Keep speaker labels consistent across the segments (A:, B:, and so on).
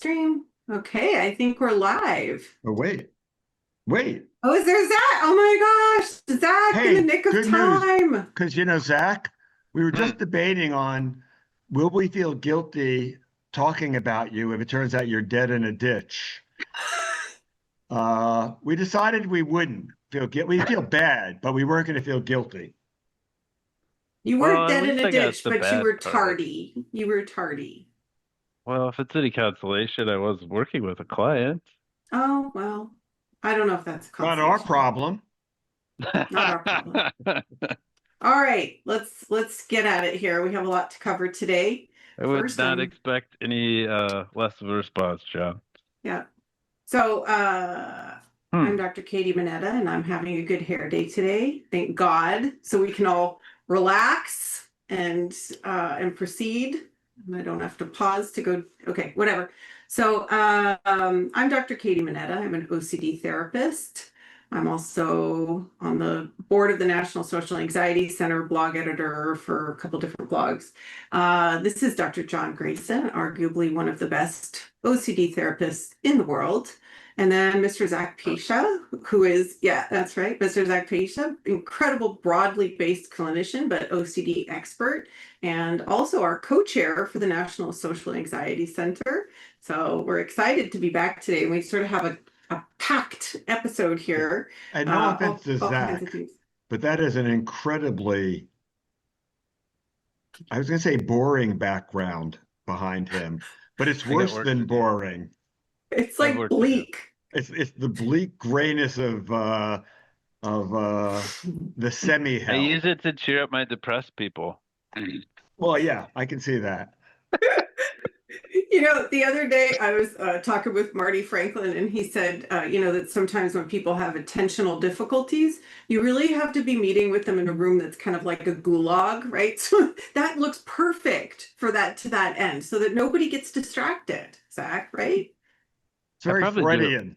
A: Stream. Okay, I think we're live.
B: Oh, wait.
A: Oh, is there Zach? Oh my gosh, Zach in the
B: Hey,
A: nick of
B: good news.
A: time.
B: Because, Zach, we were just debating on will we feel guilty talking about you if it turns out you're dead in a ditch? We decided we wouldn't feel guilty. We feel bad, but we weren't going to feel guilty.
A: You
C: Well,
A: weren't
C: at
A: dead in
C: least
A: a
C: I got
A: ditch,
C: the
A: but you
C: bad
A: were
C: part.
A: tardy. You were tardy.
C: Well, if it's any consolation, I was working with a client.
A: Oh, well, I don't know if that's a
B: Not our
A: consolation.
B: problem.
A: Not our problem. All right, let's get at it here. We have a lot to cover today.
C: I would
A: First,
C: not expect any less of a response, John.
A: Yeah. So I'm Dr. Katy Manetta, and I'm having a good hair day today. Thank God. So we can all relax and proceed. And I don't have to pause to go. Okay, whatever. So I'm Dr. Katy Manetta. I'm an OCD therapist. I'm also on the board of the National Social Anxiety Center, blog editor for a couple different blogs. This is Dr. Jon Grayson, arguably one of the best OCD therapists in the world. And then Mr. Zach Pacha, who is, yeah, that's right, Mr. Zach Pacha, incredible broadly based clinician, but OCD expert, and also our co-chair for the National Social Anxiety Center. So we're excited to be back today. We sort of have a packed episode here.
B: And no offense to Zach, but that is an incredibly, I was going to say boring background behind him, but it's worse than boring.
A: It's like bleak.
B: It's the bleak grayness of the semi-hell.
C: I use it to cheer up my depressed people.
B: Well, yeah, I can see that.
A: The other day I was talking with Marty Franklin, and he said, that sometimes when people have attentional difficulties, you really have to be meeting with them in a room that's kind of like a gulag, right? So that looks perfect for that to that end, so that nobody gets distracted, Zach, right?
B: It's very Freudian.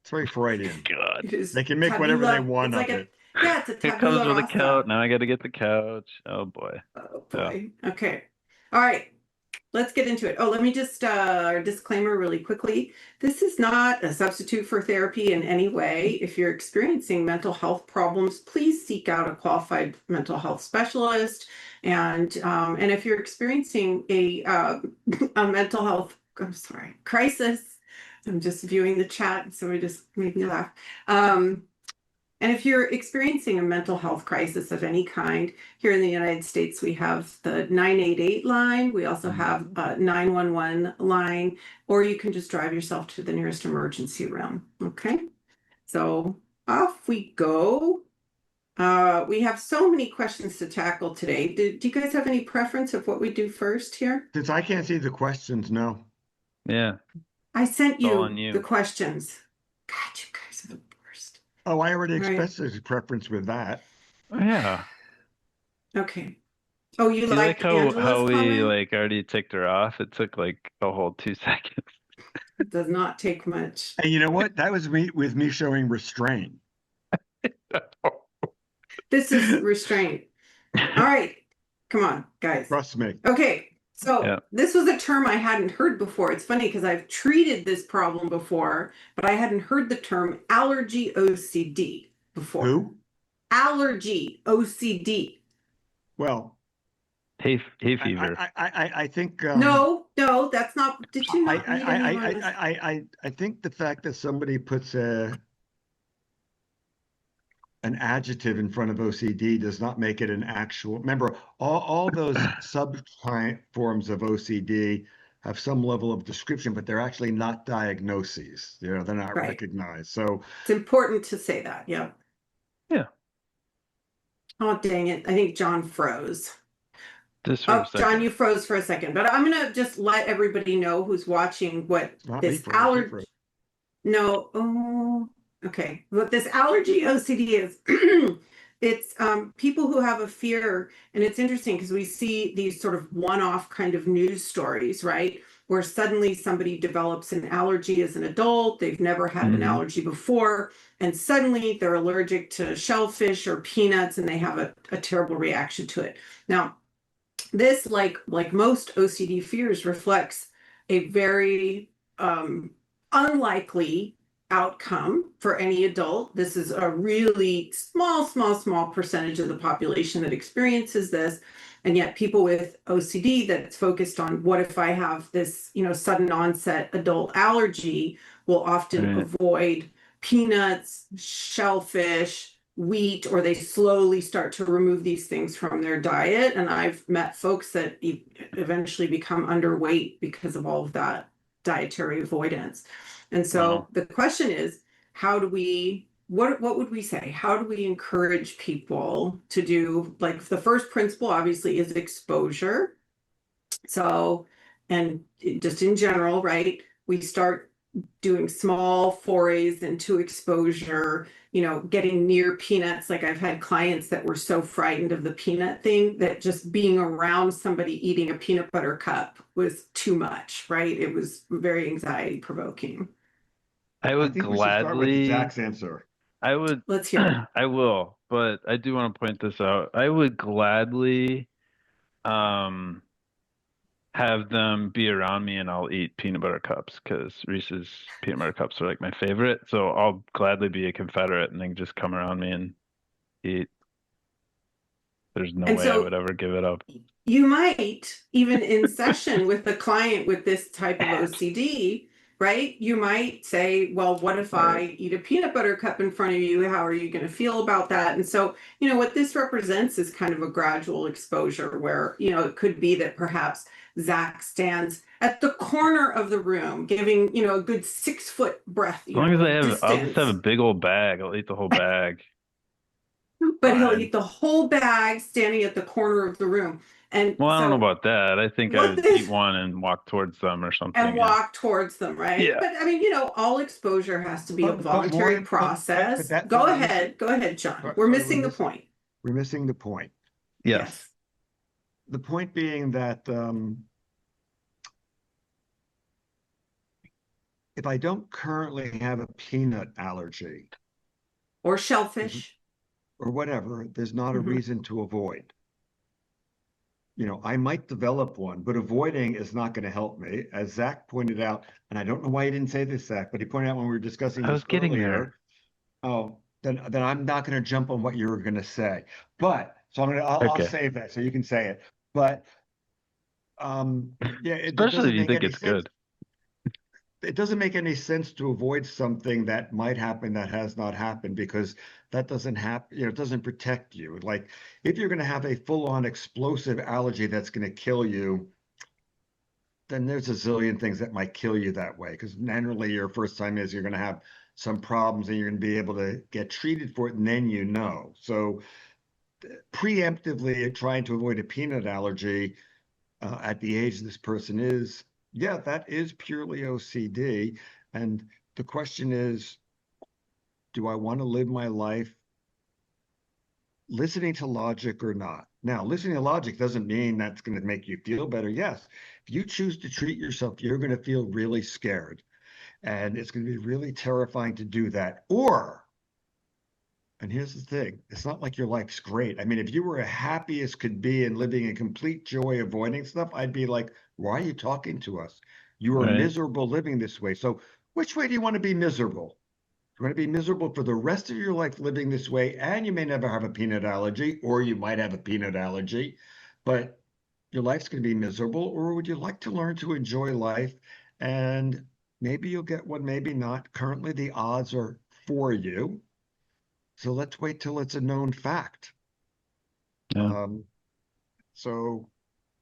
B: It's very Freudian.
C: God.
B: They can make whatever they want of it.
A: Yeah, it's a tabula
C: It comes with a
A: rasa.
C: couch. Now I got to get the couch. Oh, boy.
A: Oh, boy. Yeah. Okay. All right. Let's get into it. Oh, let me just disclaimer really quickly. This is not a substitute for therapy in any way. If you're experiencing mental health problems, please seek out a qualified mental health specialist. And if you're experiencing a mental health, crisis, I'm just viewing the chat, so it just made me laugh. And if you're experiencing a mental health crisis of any kind, here in the United States, we have the 988 line. We also have a 911 line, or you can just drive yourself to the nearest emergency room. Okay, so off we go. We have so many questions to tackle today. Do you guys have any preference of what we do first here?
B: Since I can't see the questions, no.
C: Yeah.
A: I sent you the questions. God, you guys are the worst.
B: Oh, I already expressed a preference with that.
C: Yeah.
A: Okay. Oh, you
C: like how we
A: comment?
C: already ticked her off? It took like a whole 2 seconds.
A: It does not take much.
B: And you know what? That was me showing restraint.
A: This is restraint. All right. Come on, guys.
B: Trust me.
A: Okay. So This was a term I hadn't heard before. It's funny because I've treated this problem before, but I hadn't heard the term allergy OCD before.
B: Who?
A: Allergy OCD.
B: Well,
C: hay fever.
B: I think
A: no, that's not. Did you not?
B: I think the fact that somebody puts an adjective in front of OCD does not make it an actual. Remember, all those subclient forms of OCD have some level of description, but they're actually not diagnoses. They're not recognized. So
A: it's important to say that. Yeah.
C: Yeah.
A: Oh, dang it. I think John froze.
C: John,
A: you froze for a second, but I'm going to just let everybody know who's watching what this allergy. No. Oh, okay. What this allergy OCD is, it's people who have a fear. And it's interesting because we see these sort of one-off kind of news stories, right? Where suddenly somebody develops an allergy as an adult. They've never had an allergy before. And suddenly they're allergic to shellfish or peanuts, and they have a terrible reaction to it. Now, this, like most OCD fears, reflects a very unlikely outcome for any adult. This is a really small percentage of the population that experiences this. And yet people with OCD that's focused on what if I have this, sudden onset adult allergy will often avoid peanuts, shellfish, wheat, or they slowly start to remove these things from their diet. And I've met folks that eventually become underweight because of all of that dietary avoidance. And so the question is, how do we, what would we say? How do we encourage people to do, like, the first principle obviously is exposure. So, and just in general, right, we start doing small forays into exposure, getting near peanuts. Like, I've had clients that were so frightened of the peanut thing that just being around somebody eating a peanut butter cup was too much, right? It was very anxiety provoking.
C: I
B: I think we should start with Zach's answer.
A: Let's hear it.
C: I will, but I do want to point this out. I would gladly have them be around me and I'll eat peanut butter cups because Reese's peanut butter cups are like my favorite. So I'll gladly be a Confederate and then just come around me and eat. There's no way I would ever give it up.
A: You might, even in session with the client with this type of OCD, right? You might say, well, what if I eat a peanut butter cup in front of you? How are you going to feel about that? And so, what this represents is kind of a gradual exposure where, it could be that perhaps Zach stands at the corner of the room, giving, a good 6-foot breath.
C: As long as I'll just have a big old bag. I'll eat the whole bag.
A: But he'll eat the whole bag standing at the corner of the room. And
C: well, I don't know about that. I think I would eat one and walk towards them or something.
A: And walk towards them, right?
C: Yeah.
A: But I mean, all exposure has to be a voluntary process. Go ahead, Jon. We're missing the point.
B: We're missing the point.
C: Yes.
B: The point being that if I don't currently have a peanut allergy
A: or shellfish
B: or whatever, there's not a reason to avoid. I might develop one, but avoiding is not going to help me. As Zach pointed out, and I don't know why he didn't say this, Zach, but he pointed out when we were discussing this earlier. Oh, then I'm not going to jump on what you were going to say. But so I'll save that so you can say it. But
C: especially if you think it's good.
B: It doesn't make any sense to avoid something that might happen that has not happened, because that doesn't happen. It doesn't protect you. Like, if you're going to have a full-on explosive allergy that's going to kill you, then there's a zillion things that might kill you that way. Because generally, your first time is you're going to have some problems and you're going to be able to get treated for it, and then So preemptively trying to avoid a peanut allergy at the age this person is, yeah, that is purely OCD. And the question is, do I want to live my life listening to logic or not? Now, listening to logic doesn't mean that's going to make you feel better. Yes, if you choose to treat yourself, you're going to feel really scared. And it's going to be really terrifying to do that. And here's the thing, it's not like your life's great. I mean, if you were happy as could be and living in complete joy, avoiding stuff, I'd be like, why are you talking to us? You are miserable living this way. So which way do you want to be miserable? You want to be miserable for the rest of your life living this way, and you may never have a peanut allergy, or you might have a peanut allergy, but your life's going to be miserable? Or would you like to learn to enjoy life? And maybe you'll get one, maybe not. Currently, the odds are for you. So let's wait till it's a known fact.
C: Yeah.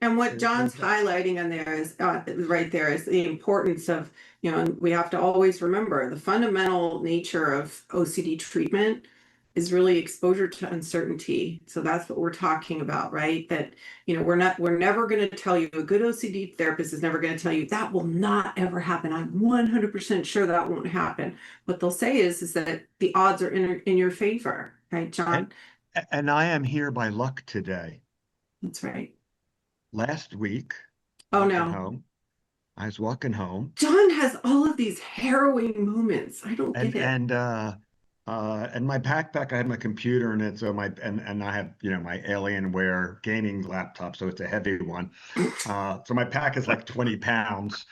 A: And what Jon's highlighting on there is right there is the importance of, and we have to always remember the fundamental nature of OCD treatment is really exposure to uncertainty. So that's what we're talking about, right? That, we're never going to tell you, a good OCD therapist is never going to tell you that will not ever happen. I'm 100% sure that won't happen. What they'll say is that the odds are in your favor, right, Jon?
B: And I am here by luck today.
A: That's right.
B: Last week,
A: I
B: was walking home.
A: Jon has all of these harrowing moments. I don't get it.
B: And my backpack, I had my computer in it. So I have, my Alienware gaming laptop. So it's a heavy one. So my pack is like 20 pounds.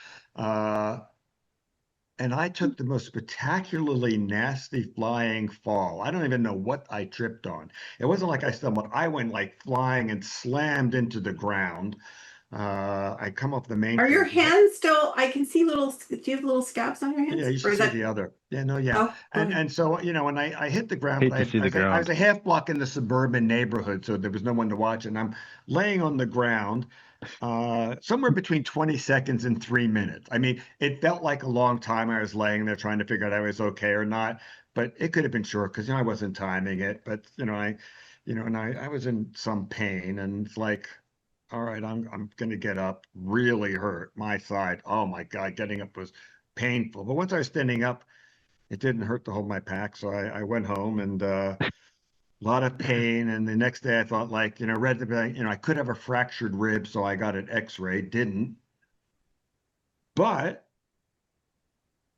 B: and I took the most spectacularly nasty flying fall. I don't even know what I tripped on. It wasn't like I stumbled. I went like flying and slammed into the ground. I come off the main.
A: Are your hands still? I can see little. Do you have little scabs on your hands?
B: Yeah, you
A: Or
B: should
A: is
B: see
A: that?
B: the other. Yeah, no, yeah.
A: Oh, go ahead.
B: And so, you know, when I hit the ground,
C: Hate
B: but
C: to see the
B: I
C: ground.
B: was a half block in the suburban neighborhood, so there was no one to watch. And I'm laying on the ground, somewhere between 20 seconds and 3 minutes. I mean, it felt like a long time. I was laying there trying to figure out if I was okay or not, but it could have been short because, you know, I wasn't timing it. But, and I was in some pain, and it's like, all right, I'm gonna get up. Really hurt my side. Oh my God, getting up was painful. But once I was standing up, it didn't hurt to hold my pack. So I went home, and a lot of pain. And the next day I thought, like, read the, I could have a fractured rib. So I got an x-ray, didn't. But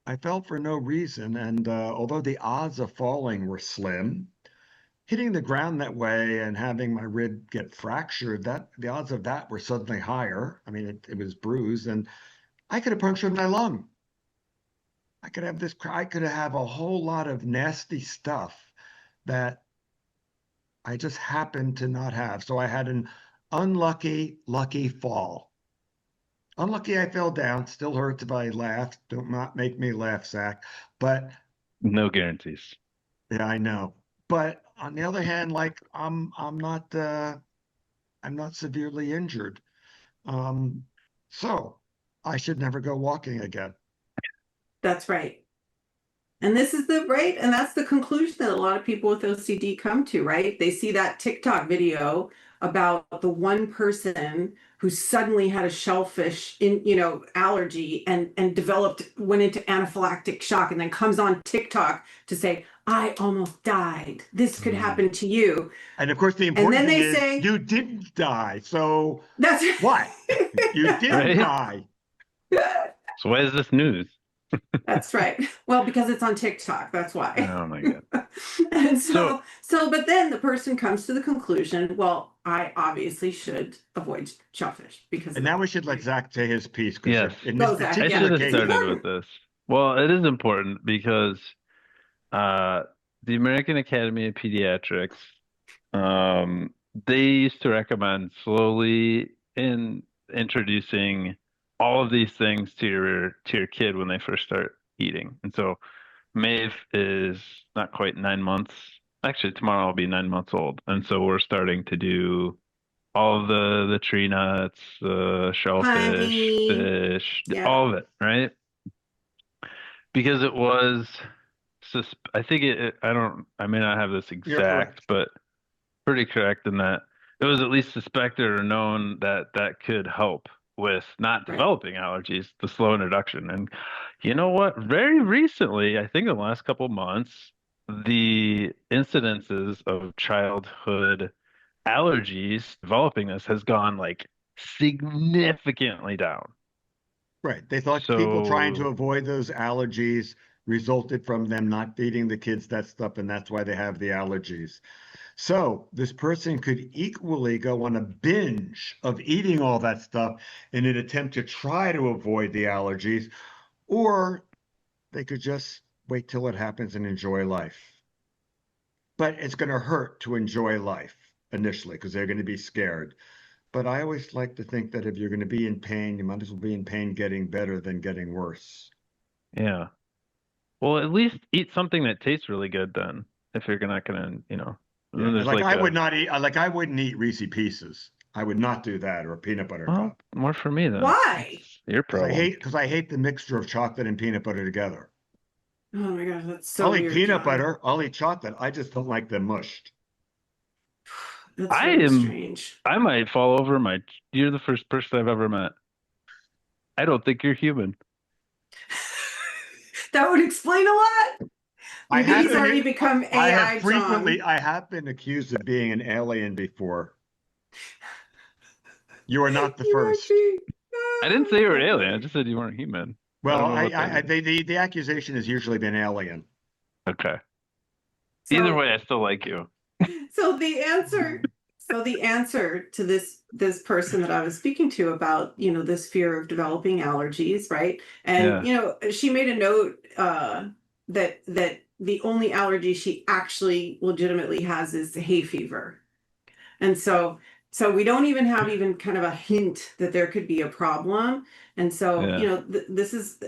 B: I fell for no reason. And although the odds of falling were slim, hitting the ground that way and having my rib get fractured, that the odds of that were suddenly higher. I mean, it was bruised, and I could have punctured my lung. I could have a whole lot of nasty stuff that I just happened to not have. So I had an lucky fall. Unlucky I fell down. Still hurts if I laugh. Don't not make me laugh, Zach. But
C: No guarantees.
B: yeah, I know. But on the other hand, like I'm not severely injured. So I should never go walking again.
A: That's right. And this is and that's the conclusion that a lot of people with OCD come to, right? They see that TikTok video about the one person who suddenly had a shellfish allergy and went into anaphylactic shock, and then comes on TikTok to say, I almost died. This could happen to you.
B: And of course, the important thing is you didn't die. So
A: that's
B: what? You didn't die.
C: So why is this news?
A: That's right. Well, because it's on TikTok. That's why.
C: Oh my God.
A: And but then the person comes to the conclusion, well, I obviously should avoid shellfish because.
B: And now we should let Zach say his piece.
C: Yes.
B: In this
A: Zach,
C: I should have
B: case,
C: started with this. Well, it is important because the American Academy of Pediatrics, they used to recommend slowly introducing all of these things to your kid when they first start eating. And so Maeve is not quite 9 months. Actually, tomorrow I'll be 9 months old. And so we're starting to do all of the tree nuts, the shellfish, fish, all of it, right? Because it was, I think I may not have this exact, but pretty correct in that it was at least suspected or known that that could help with not developing allergies, the slow introduction. And you know what? Very recently, I think in the last couple of months, the incidences of childhood allergies developing this has gone like significantly down.
B: Right. They thought people trying to avoid those allergies resulted from them not feeding the kids that stuff, and that's why they have the allergies. So this person could equally go on a binge of eating all that stuff in an attempt to try to avoid the allergies, or they could just wait till it happens and enjoy life. But it's going to hurt to enjoy life initially because they're going to be scared. But I always like to think that if you're going to be in pain, you might as well be in pain getting better than getting worse.
C: Yeah. Well, at least eat something that tastes really good then, if you're not going to,
B: Yeah, I wouldn't eat Reese Pieces. I would not do that, or a peanut butter cup.
C: More for me then.
A: Why?
C: It's your problem.
B: Because I hate the mixture of chocolate and peanut butter together.
A: Oh my gosh, that's so weird.
B: I'll eat peanut butter. I'll eat chocolate. I just don't like them mushed.
A: That's really strange.
C: I might fall over you're the first person I've ever met. I don't think you're human.
A: That would explain a lot. He's already become AI.
B: I have been accused of being an alien before. You are not the first.
C: I didn't say you were an alien. I just said you weren't human.
B: Well, the accusation has usually been alien.
C: Okay. Either way, I still like you.
A: So the answer So the answer to this person that I was speaking to about, you know, this fear of developing allergies, right? And
C: Yeah.
A: you know, she made a note that the only allergy she actually legitimately has is hay fever. And so we don't even have even kind of a hint that there could be a problem. And so,
C: Yeah.
A: you know, this is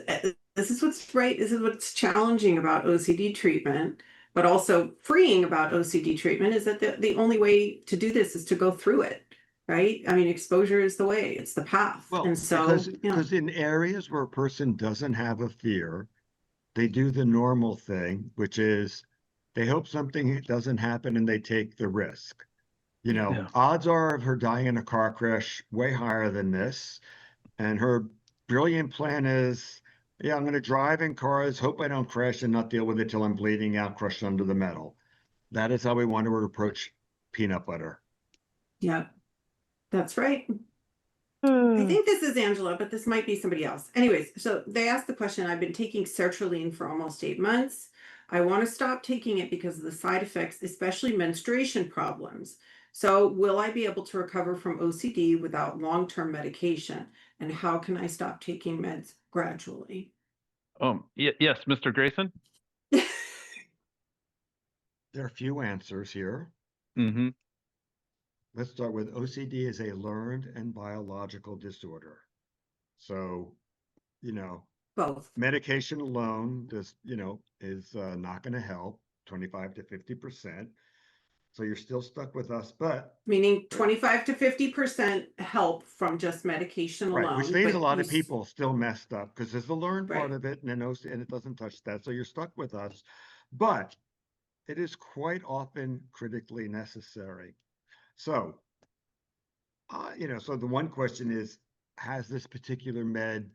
A: what's right. This is what's challenging about OCD treatment, but also freeing about OCD treatment is that the only way to do this is to go through it, right? I mean, exposure is the way, it's the path.
B: Well,
A: And so, yeah.
B: because in areas where a person doesn't have a fear, they do the normal thing, which is they hope something doesn't happen and they take the risk. You know,
C: Yeah.
B: odds are of her dying in a car crash way higher than this. And her brilliant plan is, yeah, I'm going to drive in cars, hope I don't crash and not deal with it till I'm bleeding out, crushed under the metal. That is how we want to approach peanut butter.
A: Yeah, that's right. I think this is Angela, but this might be somebody else. Anyways, so they asked the question, I've been taking sertraline for almost 8 months. I want to stop taking it because of the side effects, especially menstruation problems. So will I be able to recover from OCD without long-term medication? And how can I stop taking meds gradually?
C: Yes, Mr. Grayson.
B: There are a few answers here.
C: Mm-hmm.
B: Let's start with OCD is a learned and biological disorder. So, you know,
A: Both.
B: medication alone is not going to help 25 to 50%. So you're still stuck with us, but
A: Meaning 25 to 50% help from just medication
B: right,
A: alone.
B: which means
A: but
B: a lot
A: you
B: of people still messed up because there's the learned part
A: Right.
B: of it and and it doesn't touch that. So you're stuck with us, but it is quite often critically necessary. So, so the one question is, has this particular med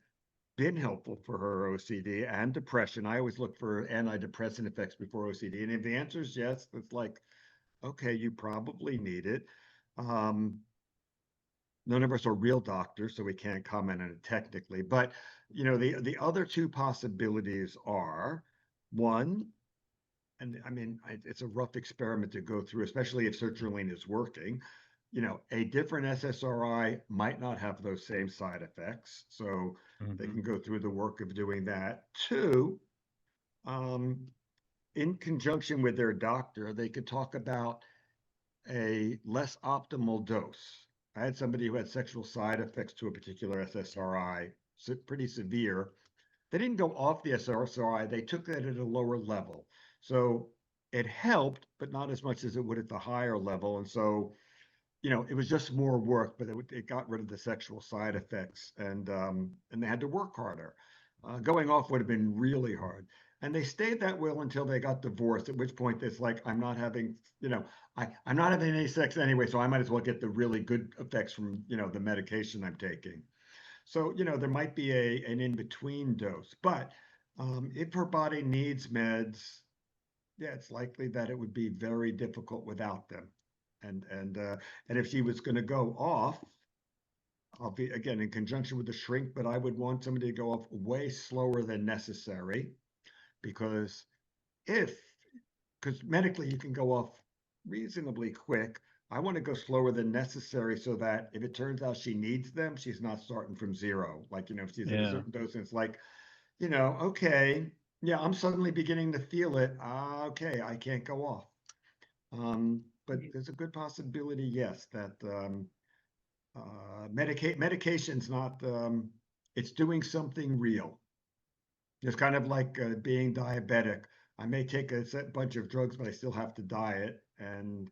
B: been helpful for her OCD and depression? I always look for antidepressant effects before OCD. And if the answer is yes, it's like, okay, you probably need it. None of us are real doctors, so we can't comment on it technically. But the other two possibilities are one, and I mean, it's a rough experiment to go through, especially if sertraline is working. A different SSRI might not have those same side effects, so they can go through the work of doing that. Two, in conjunction with their doctor, they could talk about a less optimal dose. I had somebody who had sexual side effects to a particular SSRI, pretty severe. They didn't go off the SSRI, they took that at a lower level. So it helped, but not as much as it would at the higher level. And so, it was just more work, but it got rid of the sexual side effects, and they had to work harder. Going off would have been really hard. And they stayed that way until they got divorced, at which point it's like, I'm not having, I'm not having any sex anyway, so I might as well get the really good effects from, the medication I'm taking. So, there might be an in-between dose, but if her body needs meds, yeah, it's likely that it would be very difficult without them. And if she was going to go off, I'll be again in conjunction with the shrink, but I would want somebody to go off way slower than necessary, because because medically you can go off reasonably quick. I want to go slower than necessary so that if it turns out she needs them, she's not starting from zero. Like, if she's at a certain dose and it's like, okay, yeah, I'm suddenly beginning to feel it. Okay, I can't go off. But there's a good possibility, yes, that medication's not, it's doing something real. It's kind of like being diabetic. I may take a bunch of drugs, but I still have to diet. And,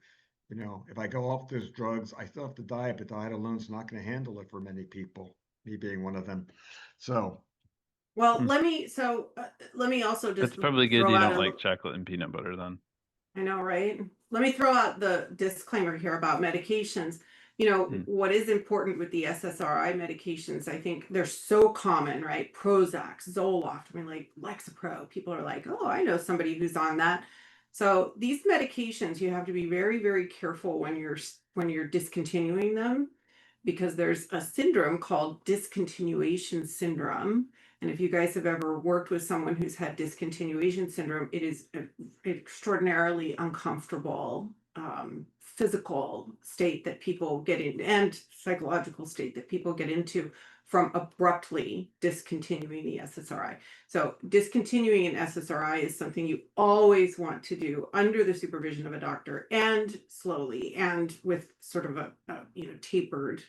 B: if I go off those drugs, I still have to diet, but diet alone is not going to handle it for many people, me being one of them. So,
A: Well, let me also just
C: It's probably good
A: throw
C: you
A: out
C: don't like chocolate and peanut butter then.
A: I know, right? Let me throw out the disclaimer here about medications. What is important with the SSRI medications, I think they're so common, right? Prozac, Zoloft, I mean, like Lexapro. People are like, oh, I know somebody who's on that. So these medications, you have to be very, very careful when you're discontinuing them, because there's a syndrome called discontinuation syndrome. And if you guys have ever worked with someone who's had discontinuation syndrome, it is extraordinarily uncomfortable physical state that people get in and psychological state that people get into from abruptly discontinuing the SSRI. So discontinuing an SSRI is something you always want to do under the supervision of a doctor and slowly and with sort of a tapered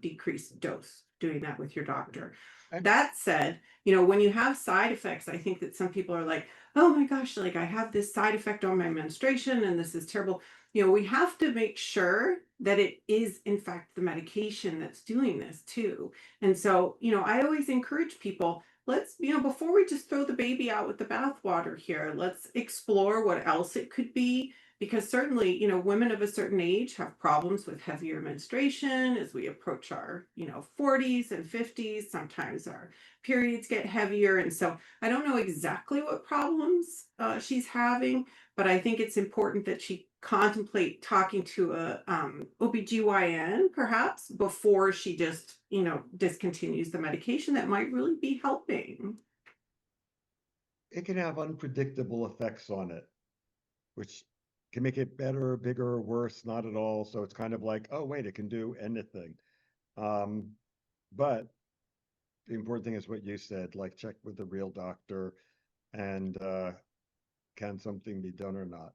A: decreased dose, doing that with your doctor. That said, when you have side effects, I think that some people are like, oh my gosh, like I have this side effect on my menstruation and this is terrible. We have to make sure that it is in fact the medication that's doing this too. And so, I always encourage people, let's, before we just throw the baby out with the bathwater here, let's explore what else it could be. Because certainly, women of a certain age have problems with heavier menstruation as we approach our, 40s and 50s. Sometimes our periods get heavier. And so I don't know exactly what problems she's having, but I think it's important that she contemplate talking to a OBGYN perhaps before she just, discontinues the medication that might really be helping.
B: It can have unpredictable effects on it, which can make it better, bigger, or worse, not at all. So it's kind of like, oh, wait, it can do anything. But the important thing is what you said, like check with the real doctor and can something be done or not?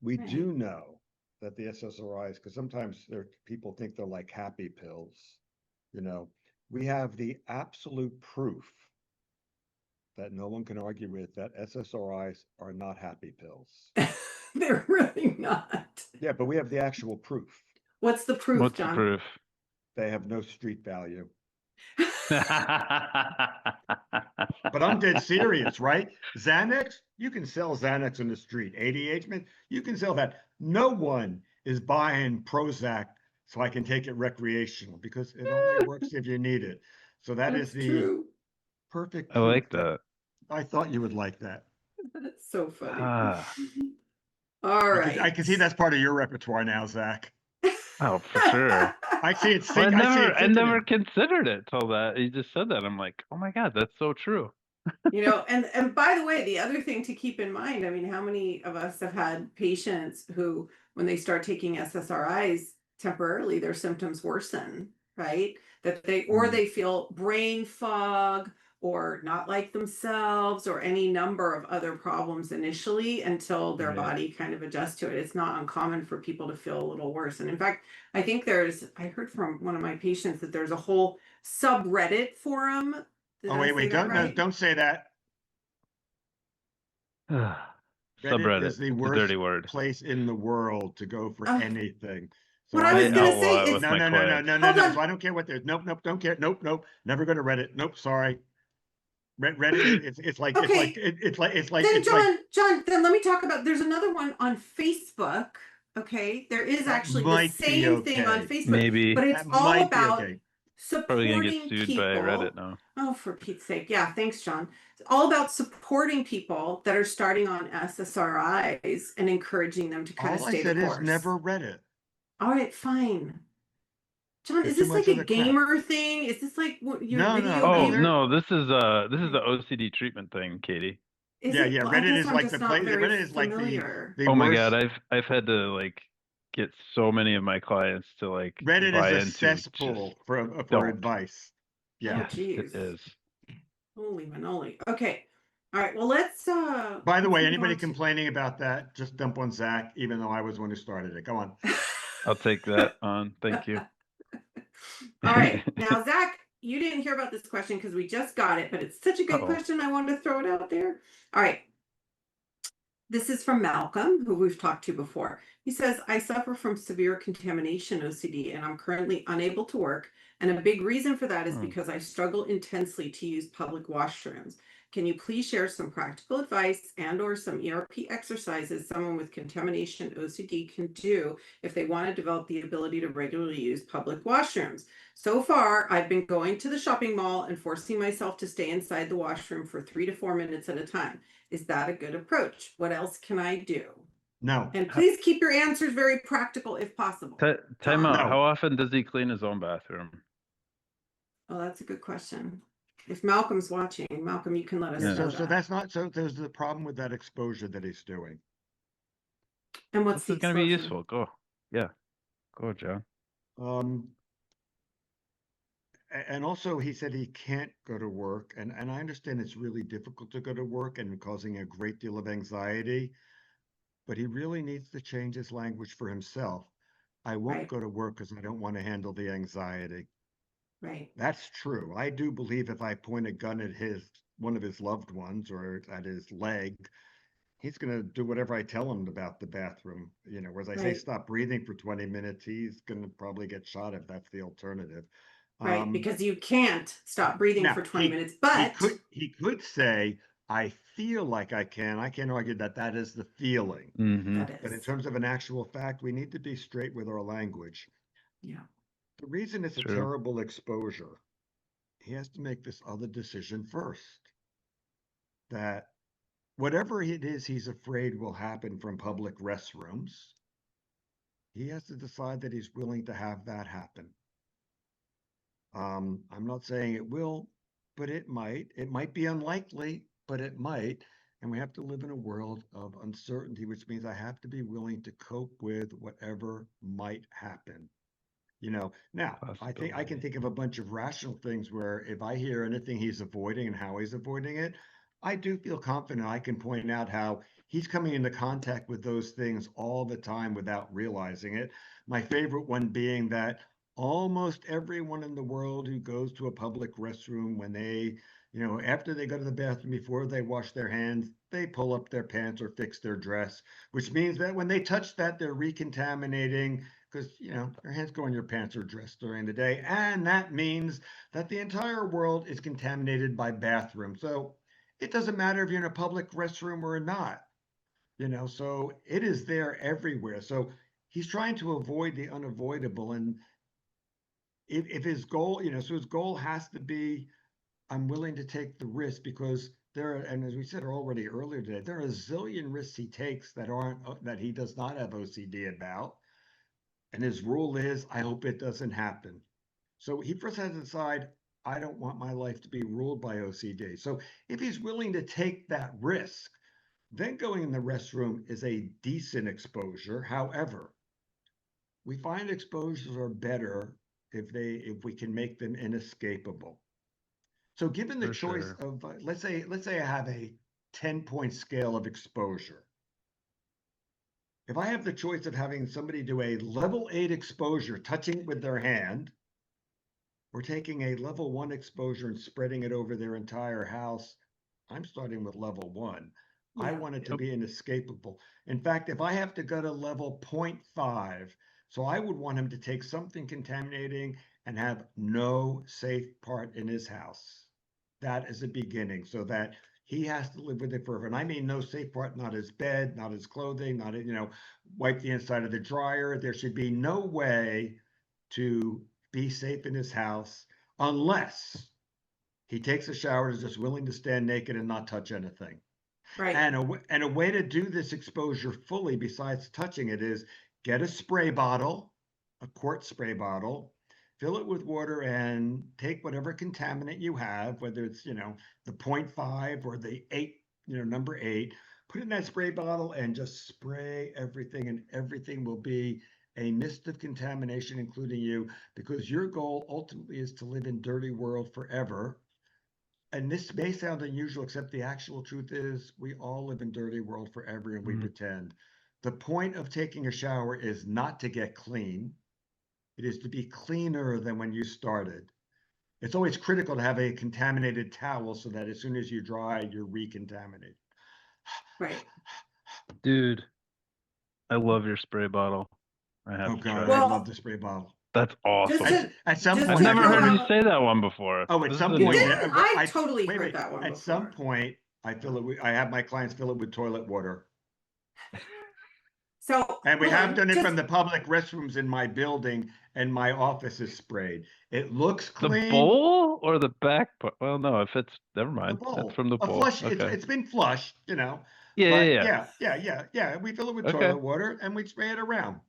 B: We do know that the SSRIs, because sometimes people think they're like happy pills, we have the absolute proof that no one can argue with that SSRIs are not happy pills.
A: They're really not.
B: Yeah, but we have the actual proof.
A: What's the proof,
C: What's
A: John?
C: the proof?
B: They have no street value.
C: But
B: But I'm dead serious, right? Xanax, you can sell Xanax in the street. ADHD, you can sell that. No one is buying Prozac so I can take it recreational because it only works if you need it. So that's the
A: true.
B: perfect
C: I like
B: proof
C: that.
B: I thought you would like that.
A: That's so funny.
C: Ah.
A: All right.
B: I can see that's part of your repertoire now, Zach.
C: Oh, for sure.
B: I see it.
C: Well, I never
B: In.
C: considered it till that you just said that. I'm like, oh my God, that's so true.
A: And by the way, the other thing to keep in mind, I mean, how many of us have had patients who, when they start taking SSRIs temporarily, their symptoms worsen, right? That they feel brain fog or not like themselves or any number of other problems initially until their body kind of adjusts to it. It's not uncommon for people to feel a little worse. And in fact, I think I heard from one of my patients that there's a whole subreddit forum.
B: Oh, wait, don't say that. Reddit is the worst
C: dirty word.
B: place in the world to go for anything. So
A: what I was going to say is
B: no. So I don't care what there's. Nope, don't care. Nope. Never go to Reddit. Nope, sorry. Reddit, it's like
A: okay.
B: it's like
A: then John, then let me talk about. There's another one on Facebook. Okay, there is actually the same thing on Facebook,
C: maybe,
A: but it's all about
C: probably gonna get
A: supporting
C: sued
A: people.
C: by Reddit now.
A: Oh, for Pete's sake. Yeah, thanks, John. It's all about supporting people that are starting on SSRIs and encouraging them to kind of stay the course.
B: All I said is never Reddit.
A: All right, fine. John, is this like a gamer thing? Is this like your video gamer?
C: Oh, no, this is the OCD treatment thing, Katie.
B: Reddit is like the place. Reddit is like the
C: oh my God, I've had to like get so many of my clients to like
B: Reddit is a cesspool for advice. Yeah,
A: it
C: is.
A: Holy manoli. Okay. All right. Well, let's
B: by the way, anybody complaining about that, just dump on Zach, even though I was one who started it. Come on.
C: I'll take that on. Thank you.
A: All right. Now, Zach, you didn't hear about this question because we just got it, but it's such a good question. I wanted to throw it out there. All right. This is from Malcolm, who we've talked to before. He says, I suffer from severe contamination OCD, and I'm currently unable to work. And a big reason for that is because I struggle intensely to use public washrooms. Can you please share some practical advice and or some ERP exercises someone with contamination OCD can do if they want to develop the ability to regularly use public washrooms? So far, I've been going to the shopping mall and forcing myself to stay inside the washroom for 3 to 4 minutes at a time. Is that a good approach? What else can I do?
B: No.
A: And please keep your answers very practical if possible.
C: Time out. No. How often does he clean his own bathroom?
A: Oh, that's a good question. If Malcolm's watching, Malcolm, you can let us know.
B: So that's not, so there's the problem with that exposure that he's doing.
A: And what's
C: This
A: the
C: is going to be
A: exposure?
C: useful. Go. Yeah. Go, John.
B: And also he said he can't go to work, and I understand it's really difficult to go to work and causing a great deal of anxiety, but he really needs to change his language for himself. I won't
A: Right.
B: go to work because I don't want to handle the anxiety.
A: Right.
B: That's true. I do believe if I point a gun at one of his loved ones or at his leg, he's going to do whatever I tell him about the bathroom. Whereas I say
A: Right.
B: stop breathing for 20 minutes, he's going to probably get shot if that's the alternative.
A: Right. Because you can't stop breathing
B: Now,
A: for 20 minutes, but
B: he could say, I feel like I can. I can't argue that that is the feeling.
C: Mm-hmm.
A: that
B: But in
A: is,
B: terms of an actual fact, we need to be straight with our language.
A: yeah.
B: The reason it's a
C: True.
B: terrible exposure, he has to make this other decision first. That whatever it is he's afraid will happen from public restrooms, he has to decide that he's willing to have that happen. I'm not saying it will, but it might. It might be unlikely, but it might. And we have to live in a world of uncertainty, which means I have to be willing to cope with whatever might happen. Now I think I can think of a bunch of rational things where if I hear anything he's avoiding and how he's avoiding it, I do feel confident I can point out how he's coming into contact with those things all the time without realizing it. My favorite one being that almost everyone in the world who goes to a public restroom when they, after they go to the bathroom, before they wash their hands, they pull up their pants or fix their dress, which means that when they touch that, they're recontaminating because your hands go in your pants or dress during the day, and that means that the entire world is contaminated by bathrooms. So it doesn't matter if you're in a public restroom or not, so it is there everywhere. So he's trying to avoid the unavoidable, and if his goal, so his goal has to be, I'm willing to take the risk because there are, and as we said already earlier today, there are a zillion risks he takes that he does not have OCD about. And his rule is, I hope it doesn't happen. So he first has to decide, I don't want my life to be ruled by OCD. So if he's willing to take that risk, then going in the restroom is a decent exposure. However, we find exposures are better if we can make them inescapable. So given the
C: For
B: choice
C: sure.
B: of, let's say I have a 10-point scale of exposure. If I have the choice of having somebody do a level 8 exposure, touching it with their hand, or taking a level 1 exposure and spreading it over their entire house, I'm starting with level 1. I
A: Yeah.
B: want it to be inescapable. In fact, if I have to go to level 0.5, so I would want him to take something contaminating and have no safe part in his house. That is a beginning, so that he has to live with it forever. And I mean no safe part, not his bed, not his clothing, not, wipe the inside of the dryer. There should be no way to be safe in his house unless he takes a shower and is just willing to stand naked and not touch anything.
A: Right.
B: And a way to do this exposure fully, besides touching it, is get a spray bottle, a quart spray bottle, fill it with water, and take whatever contaminant you have, whether it's, the 0.5 or the 8, number 8, put it in that spray bottle and just spray everything, and everything will be a mist of contamination, including you, because your goal ultimately is to live in dirty world forever. And this may sound unusual, except the actual truth is we all live in dirty world forever and we pretend. The point of taking a shower is not to get clean. It is to be cleaner than when you started. It's always critical to have a contaminated towel so that as soon as you dry, you're recontaminated.
A: Right.
C: Dude, I love your spray bottle. I have
B: Oh
C: to
B: God,
C: try.
B: I
A: Well,
B: love the spray bottle.
C: That's awesome.
B: At some
A: just
C: I've
B: point,
A: to
C: never
A: throw
C: heard you
A: out-
C: say that one before.
B: Oh, at
C: This
B: some
C: is a
B: point,
C: new
A: Yeah,
C: one.
A: I totally
B: wait,
A: heard that one
B: at
A: before.
B: some point, I have my clients fill it with toilet water.
A: So,
B: And we have done it
A: just,
B: from the public restrooms in my building, and my office is sprayed. It looks
C: The
B: clean.
C: bowl or the back part? Well, no, if it's never mind.
B: The bowl.
C: It's from the
B: A
C: bowl.
B: flush.
C: Okay.
B: It's been flushed,
C: Yeah,
B: But
C: yeah.
B: yeah. We fill it with
C: Okay.
B: toilet water and we spray it around.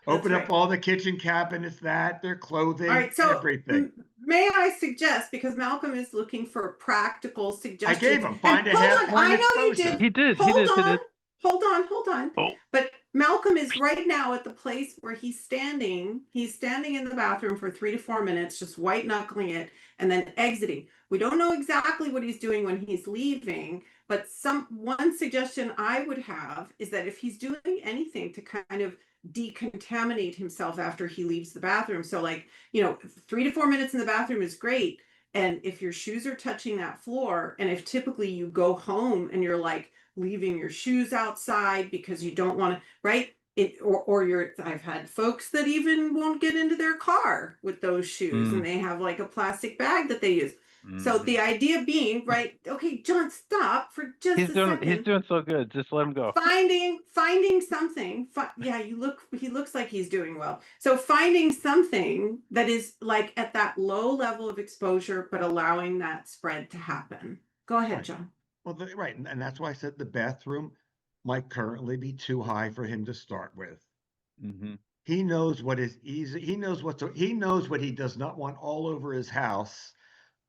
A: That's
B: Open up
A: right.
B: all the kitchen cabinets, their clothing,
A: All right, so
B: everything.
A: may I suggest, because Malcolm is looking for practical
B: I
A: suggestions.
B: gave him find a
A: hold
B: half
A: on,
B: point
A: I know you
B: exposure.
A: did.
C: He did.
A: Hold
C: He
A: on,
C: did.
A: hold on.
C: Oh.
A: But Malcolm is right now at the place where he's standing. He's standing in the bathroom for 3 to 4 minutes, just white knuckling it and then exiting. We don't know exactly what he's doing when he's leaving, but one suggestion I would have is that if he's doing anything to kind of decontaminate himself after he leaves the bathroom. So like, 3 to 4 minutes in the bathroom is great. And if your shoes are touching that floor, and if typically you go home and you're like, leaving your shoes outside because you don't want to, right? I've had folks that even won't get into their car with those shoes and they have like a plastic bag that they use. So the idea being, right? Okay, John, stop for just a second.
C: He's doing so good. Just let him go.
A: Finding something. He looks like he's doing well. So finding something that is like at that low level of exposure, but allowing that spread to happen. Go ahead, John.
B: Well, right, and that's why I said the bathroom might currently be too high for him to start with. He knows what is easy. He knows what he does not want all over his house,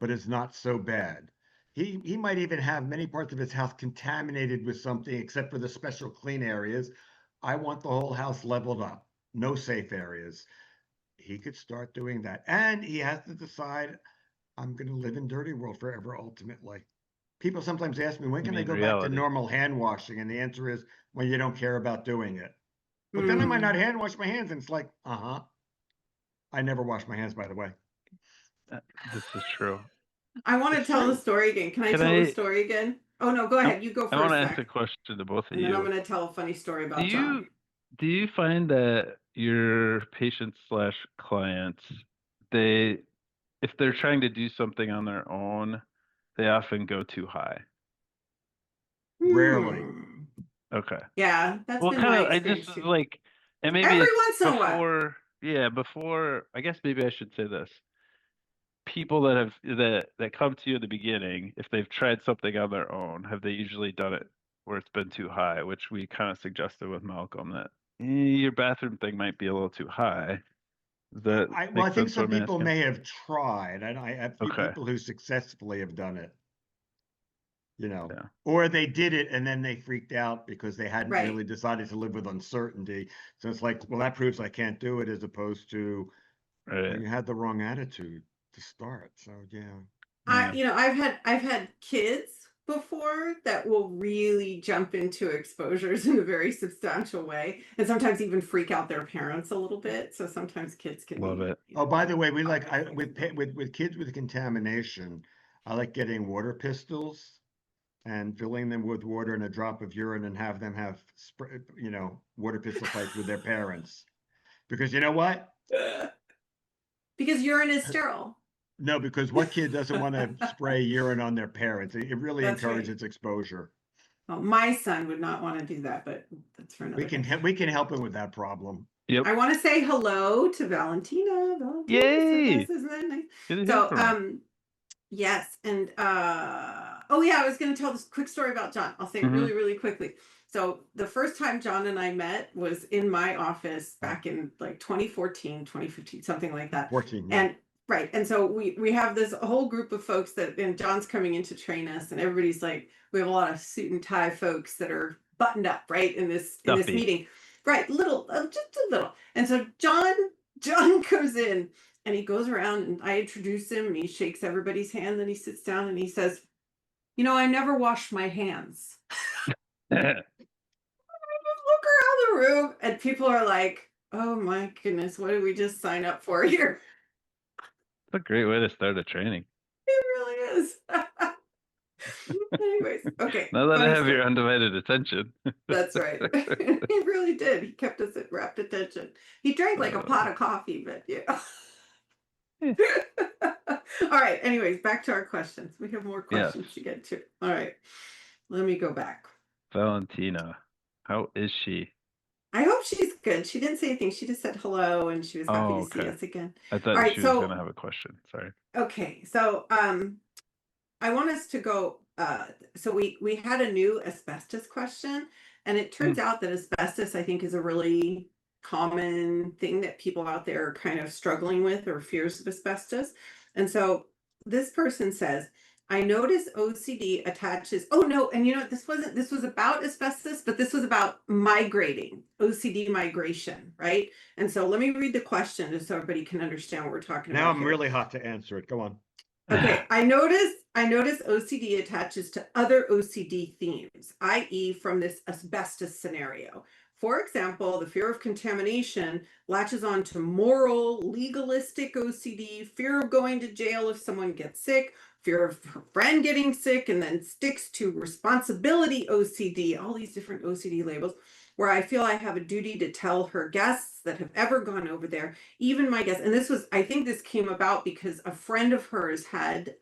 B: but it's not so bad. He might even have many parts of his house contaminated with something, except for the special clean areas. I want the whole house leveled up, no safe areas. He could start doing that, and he has to decide, I'm going to live in dirty world forever, ultimately. People sometimes ask me, when can I go back to normal hand washing? And the answer is, when you don't care about doing it. But then I might not hand wash my hands. And it's like, I never wash my hands, by the way.
C: This is true.
A: I want to tell the story again. Can I tell the story again? Oh, no, go ahead. You go first.
C: I want to ask a question to both of you.
A: And then I'm going to tell a funny story about John.
C: Do you find that your patients / clients, if they're trying to do something on their own, they often go too high?
B: Rarely.
C: Okay.
A: Yeah, that's been my experience too.
C: And maybe
A: every once in a while.
C: Before, I guess maybe I should say this. People that come to you in the beginning, if they've tried something on their own, have they usually done it where it's been too high, which we kind of suggested with Malcolm that your bathroom thing might be a little too high.
B: I think some people may have tried, and I have people who successfully have done it. Or they did it and then they freaked out because they hadn't really decided to live with uncertainty. So it's like, well, that proves I can't do it, as opposed to you had the wrong attitude to start. So
A: I've had kids before that will really jump into exposures in a very substantial way, and sometimes even freak out their parents a little bit. So sometimes kids can
C: love it.
B: Oh, by the way, we with kids with contamination, I like getting water pistols and filling them with water and a drop of urine, and have them have water pistol fights with their parents, because you know what?
A: Because urine is sterile.
B: No, because what kid doesn't want to spray urine on their parents? It really encourages exposure.
A: Well, my son would not want to do that, but that's for another.
B: We can help him with that problem.
C: Yep.
A: I want to say hello to Valentina.
C: Yay!
A: Isn't that nice? So, yes, and I was going to tell this quick story about John. I'll say it really, really quickly. So the first time John and I met was in my office back in like 2014, 2015, something like that.
B: 14, yeah.
A: And so we have this whole group of folks and John's coming in to train us, and everybody's like, we have a lot of suit and tie folks that are buttoned up, right, in this meeting, right, just a little. And so John comes in and he goes around, and I introduce him, and he shakes everybody's hand, then he sits down and he says, I never washed my hands. I just look around the room and people are like, oh my goodness, what did we just sign up for here?
C: It's a great way to start a training.
A: It really is. Anyways, okay.
C: Now that I have your undivided attention.
A: That's right. He really did. He kept us at rapt attention. He drank like a pot of coffee, but All right. Anyways, back to our questions. We have more questions to get to. All right. Let me go back.
C: Valentina, how is she?
A: I hope she's good. She didn't say anything. She just said hello, and she was happy to see us again.
C: I thought she was going to have a question. Sorry.
A: Okay. So I want us to go. So we had a new asbestos question, and it turns out that asbestos, I think, is a really common thing that people out there are kind of struggling with, or fears of asbestos. And so this person says, I notice OCD attaches. Oh no, and this was about asbestos, but this was about migrating, OCD migration, right? And so let me read the question just so everybody can understand what we're talking
B: Now
A: about
B: I'm
A: here.
B: really hot to answer it. Go on.
A: Okay, I notice OCD attaches to other OCD themes, i.e. from this asbestos scenario. For example, the fear of contamination latches on to moral, legalistic OCD, fear of going to jail if someone gets sick, fear of her friend getting sick, and then sticks to responsibility OCD, all these different OCD labels, where I feel I have a duty to tell her guests that have ever gone over there, even my guests. And I think this came about because a friend of hers had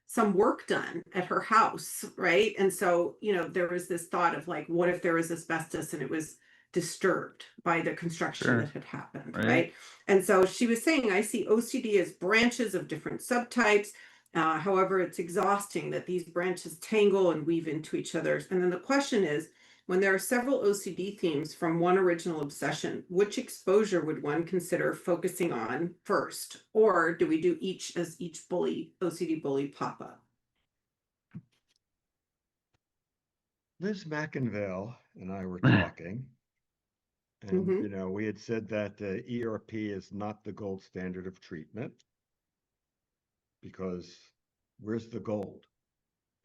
A: some work done at her house, right? And so, there was this thought of like, what if there was asbestos and it was disturbed by the construction that had happened, right? And so she was saying, I see OCD as branches of different subtypes. However, it's exhausting that these branches tangle and weave into each other. And then the question is, when there are several OCD themes from one original obsession, which exposure would one consider focusing on first? Or do we do each as each OCD bully pop up?
B: Liz McInville and I were talking, and we had said that ERP is not the gold standard of treatment, because where's the gold?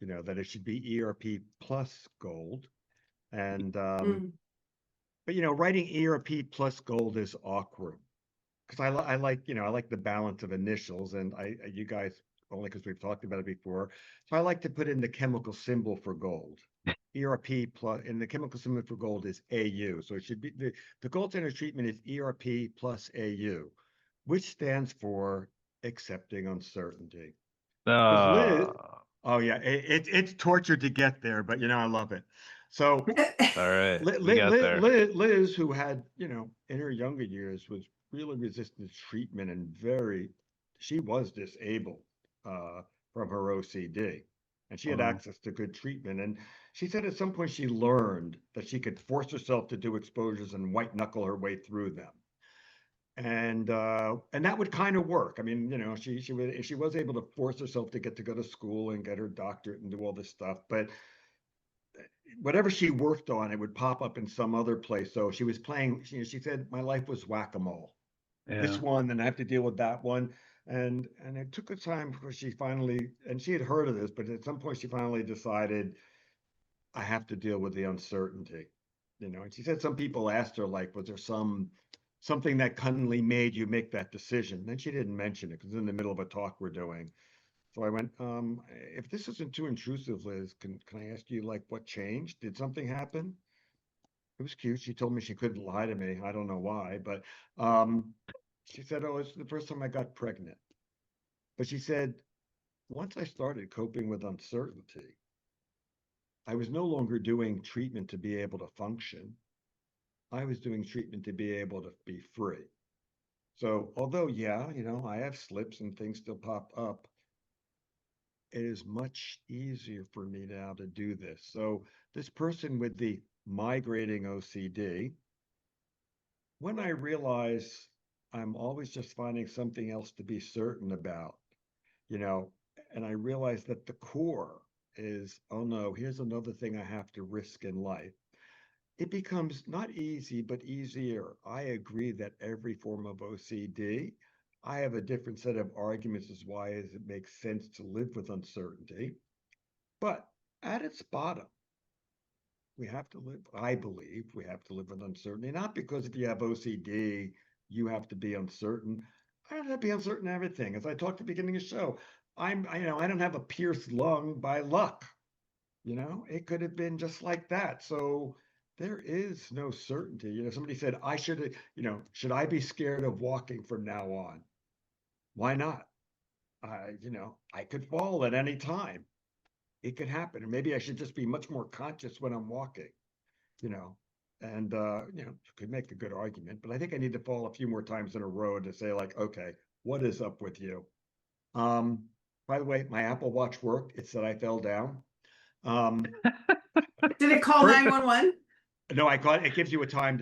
B: That it should be ERP plus gold. And but writing ERP plus gold is awkward, because I like the balance of initials, and you guys, only because we've talked about it before, so I like to put in the chemical symbol for gold. ERP plus, and the chemical symbol for gold is AU, so it should be the gold standard treatment is ERP plus AU, which stands for accepting uncertainty. Because Liz, oh yeah, it's torture to get there, but I love it. So
C: all right,
B: Liz, who had, in her younger years, was really resistant to treatment and she was disabled from her OCD, and she had access to good treatment. And she said at some point she learned that she could force herself to do exposures and white knuckle her way through them. And that would kind of work. I mean, she was able to force herself to go to school and get her doctorate and do all this stuff, but whatever she worked on, it would pop up in some other place. So she was playing, she said, my life was whack-a-mole. This one, then I have to deal with that one. And it took a time before she finally, and she had heard of this, but at some point she finally decided, I have to deal with the uncertainty. And she said some people asked her, like, was there something that cunningly made you make that decision? Then she didn't mention it because in the middle of a talk we're doing. So I went, if this isn't too intrusive, Liz, can I ask you, like, what changed? Did something happen? It was cute. She told me she couldn't lie to me. I don't know why, but she said, oh, it's the first time I got pregnant. But she said, once I started coping with uncertainty, I was no longer doing treatment to be able to function. I was doing treatment to be able to be free. So although, yeah, I have slips and things still pop up, it is much easier for me now to do this. So this person with the migrating OCD, when I realize I'm always just finding something else to be certain about, and I realize that the core is, oh no, here's another thing I have to risk in life. It becomes not easy, but easier. I agree that every form of OCD, I have a different set of arguments as why it makes sense to live with uncertainty. But at its bottom, I believe we have to live with uncertainty, not because if you have OCD, you have to be uncertain. I don't have to be uncertain in everything. As I talked at the beginning of the show, I don't have a pierced lung by luck. It could have been just like that. So there is no certainty. Somebody said, should I be scared of walking from now on? Why not? I could fall at any time. It could happen. And maybe I should just be much more conscious when I'm walking, and, could make a good argument, but I think I need to fall a few more times in a row to say, like, okay, what is up with you? By the way, my Apple Watch worked. It said I fell down.
A: Did it call 911?
B: No, it gives you time.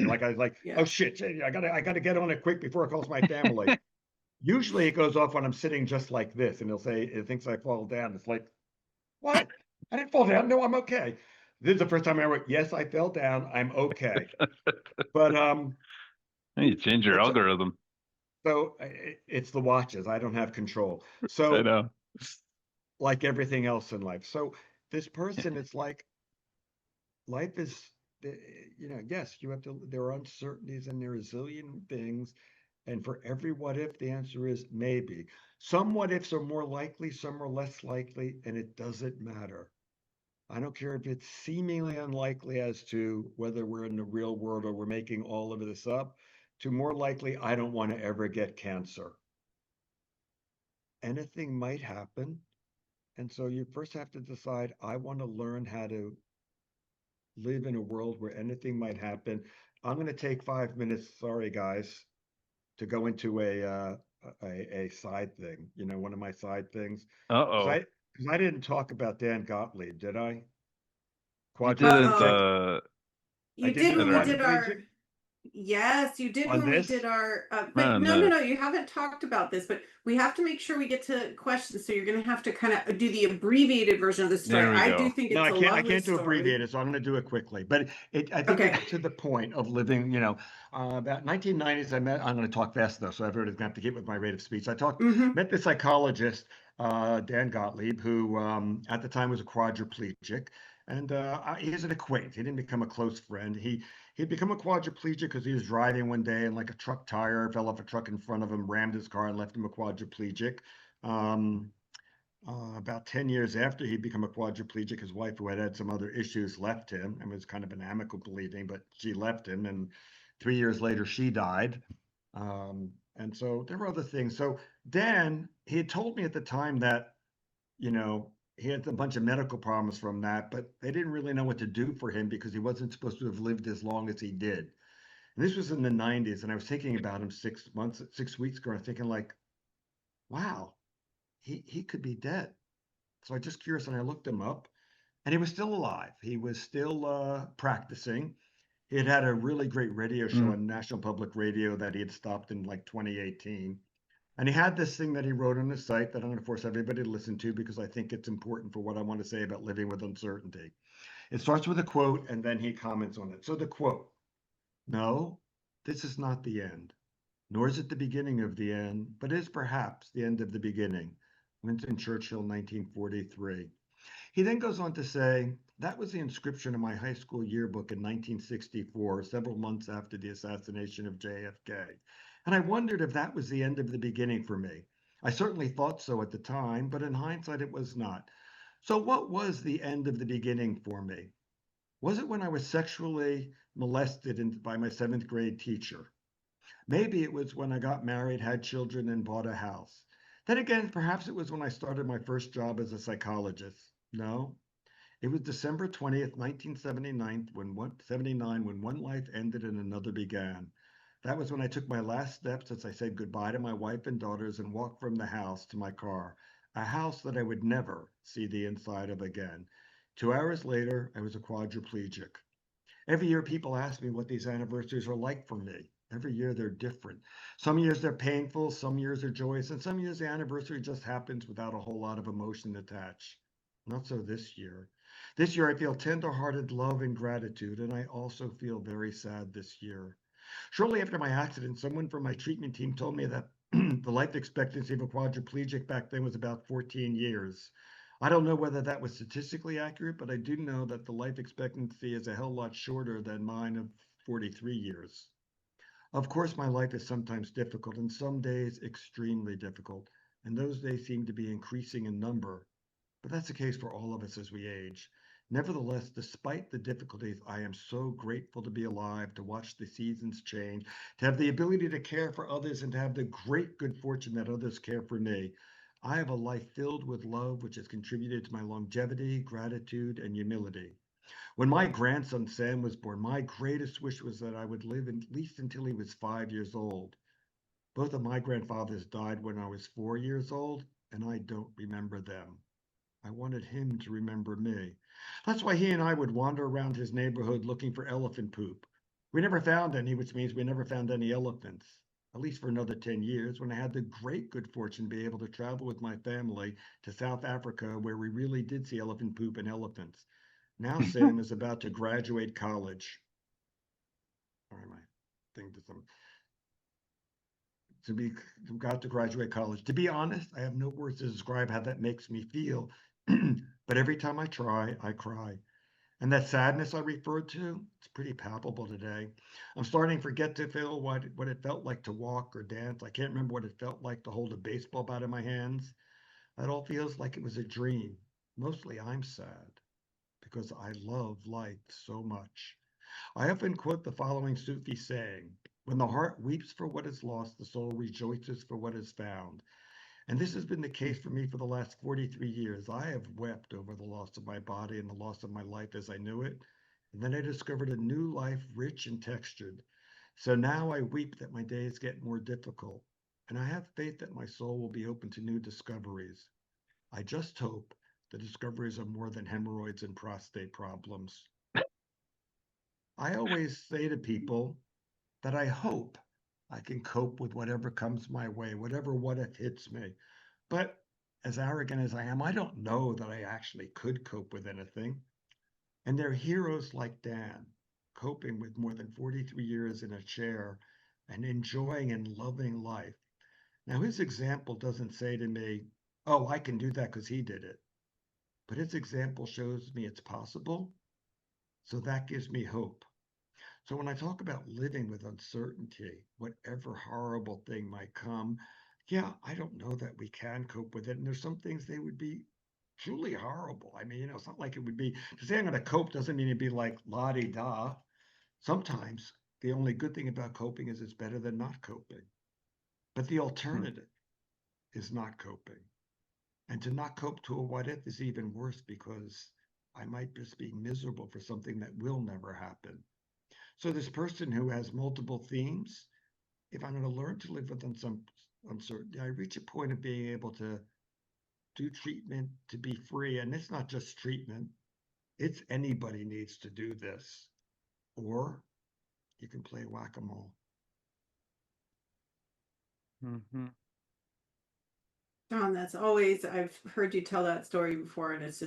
B: Like I was like, yeah. Oh shit, I gotta get on it quick before it calls my family. Usually it goes off when I'm sitting just like this, and he'll say it thinks I fall down. It's like, what? I didn't fall down. No, I'm okay. This is the first time I went, yes, I fell down. I'm okay. But
C: You change your
B: it's
C: algorithm.
B: so it's the watches. I don't have control.
C: I
B: So
C: know.
B: like everything else in life. So this person, it's like life is, yes, you have to, there are uncertainties and there are a zillion things. And for every what if, the answer is maybe. Some what ifs are more likely, some are less likely, and it doesn't matter. I don't care if it's seemingly unlikely as to whether we're in the real world or we're making all of this up, to more likely, I don't want to ever get cancer. Anything might happen. And so you first have to decide, I want to learn how to live in a world where anything might happen. I'm going to take 5 minutes, sorry guys, to go into a side thing, one of my side things. Because
C: Uh-oh.
B: I didn't talk about Dan Gottlieb, did I?
C: You didn't
B: Quadriplegic. I
A: You
B: did
A: did
B: do the
A: when we did
B: quadriplegic
A: our Yes, you did
B: on
A: when we
B: this.
A: did our, but
C: man.
A: no, you haven't talked about this, but we have to make sure we get to questions. So you're going to have to kind of do the abbreviated version of the story.
C: There we
A: I do
C: go.
A: think
B: No,
A: it's
B: I
A: a
B: can't. I
A: lovely
B: can't do
A: story.
B: abbreviated, so I'm going to do it quickly. But I think
A: Okay.
B: it's to the point of living. About 1990s. I'm going to talk fast though, so everybody's going to have to get with my rate of speech.
A: Mm-hmm.
B: Met the psychologist, Dan Gottlieb, who at the time was a quadriplegic, and he's an acquaintance. He didn't become a close friend. He'd become a quadriplegic because he was driving one day and like a truck tire fell off a truck in front of him, rammed his car, and left him a quadriplegic. Um, about 10 years after he'd become a quadriplegic, his wife, who had had some other issues, left him. It was kind of an amicable leaving, but she left him. And 3 years later, she died. And so there were other things. So Dan, he had told me at the time that, he had a bunch of medical problems from that, but they didn't really know what to do for him because he wasn't supposed to have lived as long as he did. And this was in the 90s. And I was thinking about him 6 weeks ago, and thinking like, wow, he could be dead. So I just curious, and I looked him up, and he was still alive. He was still practicing. He had had a really great radio show on National Public Radio that he had stopped in like 2018. And he had this thing that he wrote on his site that I'm going to force everybody to listen to because I think it's important for what I want to say about living with uncertainty. It starts with a quote, and then he comments on it. So the quote, no, this is not the end, nor is it the beginning of the end, but is perhaps the end of the beginning. Winston Churchill, 1943. He then goes on to say, that was the inscription in my high school yearbook in 1964, several months after the assassination of JFK. And I wondered if that was the end of the beginning for me. I certainly thought so at the time, but in hindsight, it was not. So, what was the end of the beginning for me? Was it when I was sexually molested by my seventh grade teacher? Maybe it was when I got married, had children, and bought a house. Then again, perhaps it was when I started my first job as a psychologist. No, it was December 20th, 1979, when one life ended and another began. That was when I took my last steps as I said goodbye to my wife and daughters and walked from the house to my car, a house that I would never see the inside of again. 2 hours later, I was a quadriplegic. Every year, people ask me what these anniversaries are like for me. Every year, they're different. Some years they're painful, some years are joyous, and some years the anniversary just happens without a whole lot of emotion attached. Not so this year. This year, I feel tender-hearted love and gratitude, and I also feel very sad this year. Shortly after my accident, someone from my treatment team told me that the life expectancy of a quadriplegic back then was about 14 years. I don't know whether that was statistically accurate, but I do know that the life expectancy is a hell lot shorter than mine of 43 years. Of course, my life is sometimes difficult and some days extremely difficult, and those days seem to be increasing in number. But that's the case for all of us as we age. Nevertheless, despite the difficulties, I am so grateful to be alive, to watch the seasons change, to have the ability to care for others, and to have the great good fortune that others care for me. I have a life filled with love, which has contributed to my longevity, gratitude, and humility. When my grandson Sam was born, my greatest wish was that I would live at least until he was 5 years old. Both of my grandfathers died when I was 4 years old, and I don't remember them. I wanted him to remember me. That's why he and I would wander around his neighborhood looking for elephant poop. We never found any, which means we never found any elephants. at least for another 10 years, when I had the great good fortune to be able to travel with my family to South Africa, where we really did see elephant poop and elephants. Now Sam is about to graduate college. Sorry, my thing to some. Got to graduate college. To be honest, I have no words to describe how that makes me feel. But every time I try, I cry. And that sadness I referred to, it's pretty palpable today. I'm starting to forget to feel what it felt like to walk or dance. I can't remember what it felt like to hold a baseball bat in my hands. That all feels like it was a dream. Mostly I'm sad because I love life so much. I often quote the following Sufi saying, when the heart weeps for what is lost, the soul rejoices for what is found. And this has been the case for me for the last 43 years. I have wept over the loss of my body and the loss of my life as I knew it. And then I discovered a new life, rich and textured. So now I weep that my days get more difficult. And I have faith that my soul will be open to new discoveries. I just hope the discoveries are more than hemorrhoids and prostate problems. I always say to people that I hope I can cope with whatever comes my way, whatever what if hits me. But as arrogant as I am, I don't know that I actually could cope with anything. And there are heroes like Dan, coping with more than 43 years in a chair and enjoying and loving life. Now, his example doesn't say to me, oh, I can do that because he did it. But his example shows me it's possible. So that gives me hope. So when I talk about living with uncertainty, whatever horrible thing might come, yeah, I don't know that we can cope with it. And there's some things they would be truly horrible. I mean, it's not like it would be, to say I'm going to cope doesn't mean it'd be like la-di-da. Sometimes the only good thing about coping is it's better than not coping. But the alternative is not coping. And to not cope to a what if is even worse because I might just be miserable for something that will never happen. So this person who has multiple themes, if I'm going to learn to live with some uncertainty, I reach a point of being able to do treatment to be free. And it's not just treatment. It's anybody needs to do this. Or you can play whack-a-mole.
C: Mm-hmm.
A: Jon, that's always, I've heard you tell that story before, and it's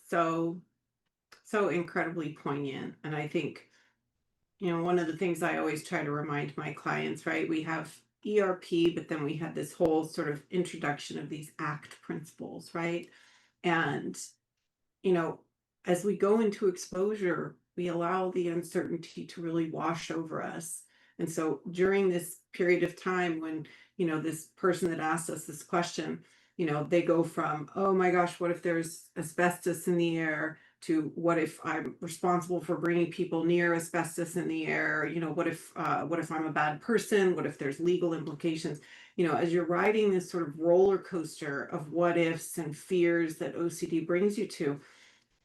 A: so incredibly poignant. And I think, one of the things I always try to remind my clients, right? We have ERP, but then we had this whole sort of introduction of these ACT principles, right? And, as we go into exposure, we allow the uncertainty to really wash over us. And so during this period of time when, this person that asked us this question, they go from, oh my gosh, what if there's asbestos in the air, to what if I'm responsible for bringing people near asbestos in the air? What if I'm a bad person? What if there's legal implications? As you're riding this sort of roller coaster of what ifs and fears that OCD brings you to,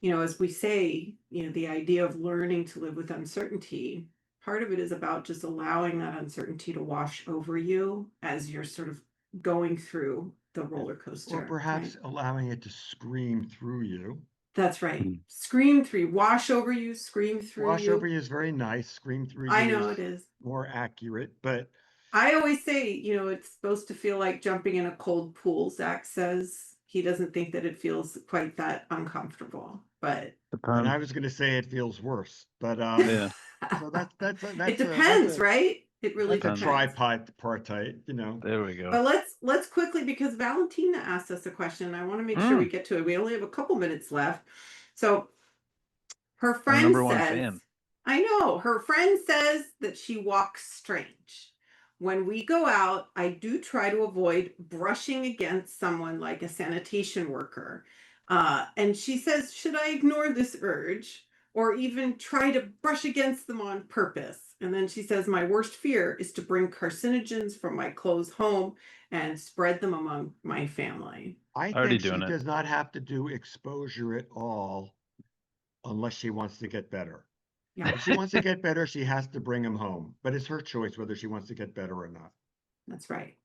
A: as we say, the idea of learning to live with uncertainty, part of it is about just allowing that uncertainty to wash over you as you're sort of going through the roller coaster.
B: Or perhaps
A: right?
B: allowing it to scream through you.
A: That's right. Scream through, wash over you, scream through
B: Wash
A: you.
B: over you is very nice. Scream through
A: I
B: you
A: know
B: is
A: it is.
B: more accurate, but
A: I always say, it's supposed to feel like jumping in a cold pool. Zach says he doesn't think that it feels quite that uncomfortable, but
B: and I was going to say it feels worse. But
C: Yeah.
B: so that's
A: it depends, right? It really
B: that's a
A: depends.
B: tripartite,
C: There we go.
A: But let's quickly, because Valentina asked us a question. I want to make sure we get to it. We only have a couple minutes left. So her
C: Our
A: friend
C: number one
A: says,
C: fan.
A: I know, her friend says that she walks strange. When we go out, I do try to avoid brushing against someone like a sanitation worker. And she says, should I ignore this urge or even try to brush against them on purpose? And then she says, my worst fear is to bring carcinogens from my clothes home and spread them among my family.
B: I
C: Already
B: think she
C: doing it.
B: does not have to do exposure at all unless she wants to get better.
A: Yeah,
B: If she wants to get better, she has to bring them home. But it's her choice whether she wants to get better or not.
A: that's right.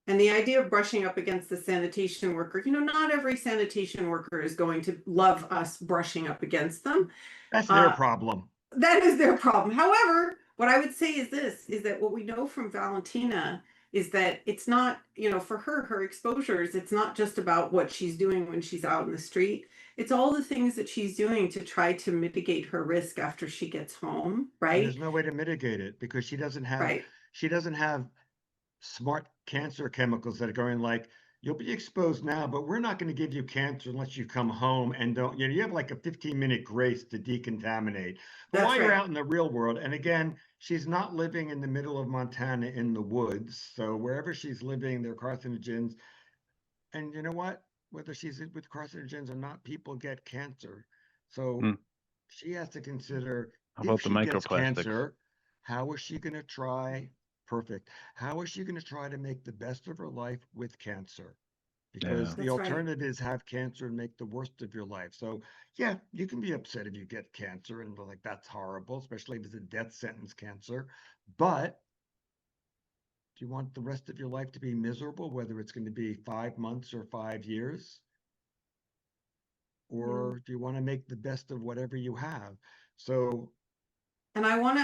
A: And the idea of brushing up against the sanitation worker, not every sanitation worker is going to love us brushing up against them.
B: That's their problem.
A: That is their problem. However, what I would say is this, is that what we know from Valentina is that it's not, for her exposures, it's not just about what she's doing when she's out in the street. It's all the things that she's doing to try to mitigate her risk after she gets home,
B: And
A: right?
B: there's no way to mitigate it because she doesn't have
A: Right.
B: smart cancer chemicals that are going like, you'll be exposed now, but we're not going to give you cancer unless you come home and don't, you have like a 15-minute grace to decontaminate. But
A: That's
B: while you're
A: right.
B: out in the real world, and again, she's not living in the middle of Montana in the woods. So wherever she's living, there are carcinogens. And you know what? Whether she's with carcinogens or not, people get cancer. So she has to consider
C: How
B: if
C: about the
B: she gets
C: microplastics?
B: cancer, how is she going to try? Perfect. How is she going to try to make the best of her life with cancer? Because
C: Yeah.
B: the
A: That's right.
B: alternative is have cancer and make the worst of your life. So yeah, you can be upset if you get cancer and like that's horrible, especially if it's a death sentence cancer. But do you want the rest of your life to be miserable, whether it's going to be 5 months or 5 years? Or do you want to make the best of whatever you have? So
A: And I want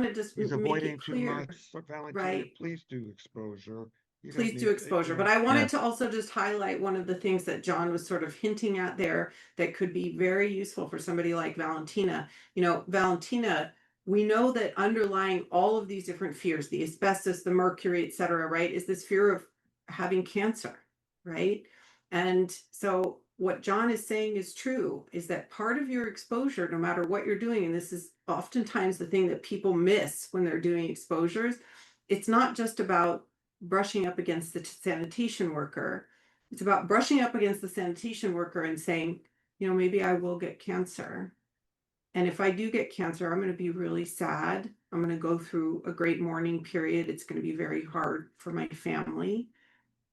A: to just
B: he's
A: make
B: avoiding
A: it
B: too
A: clear,
B: much. So Valentina,
A: right?
B: please do exposure. You don't
A: Please do
B: need,
A: exposure. But I
C: Yeah.
A: wanted to also just highlight one of the things that John was sort of hinting at there that could be very useful for somebody like Valentina. Valentina, we know that underlying all of these different fears, the asbestos, the mercury, et cetera, right, is this fear of having cancer, right? And so what John is saying is true, is that part of your exposure, no matter what you're doing, and this is oftentimes the thing that people miss when they're doing exposures, it's not just about brushing up against the sanitation worker. It's about brushing up against the sanitation worker and saying, maybe I will get cancer. And if I do get cancer, I'm going to be really sad. I'm going to go through a great mourning period. It's going to be very hard for my family.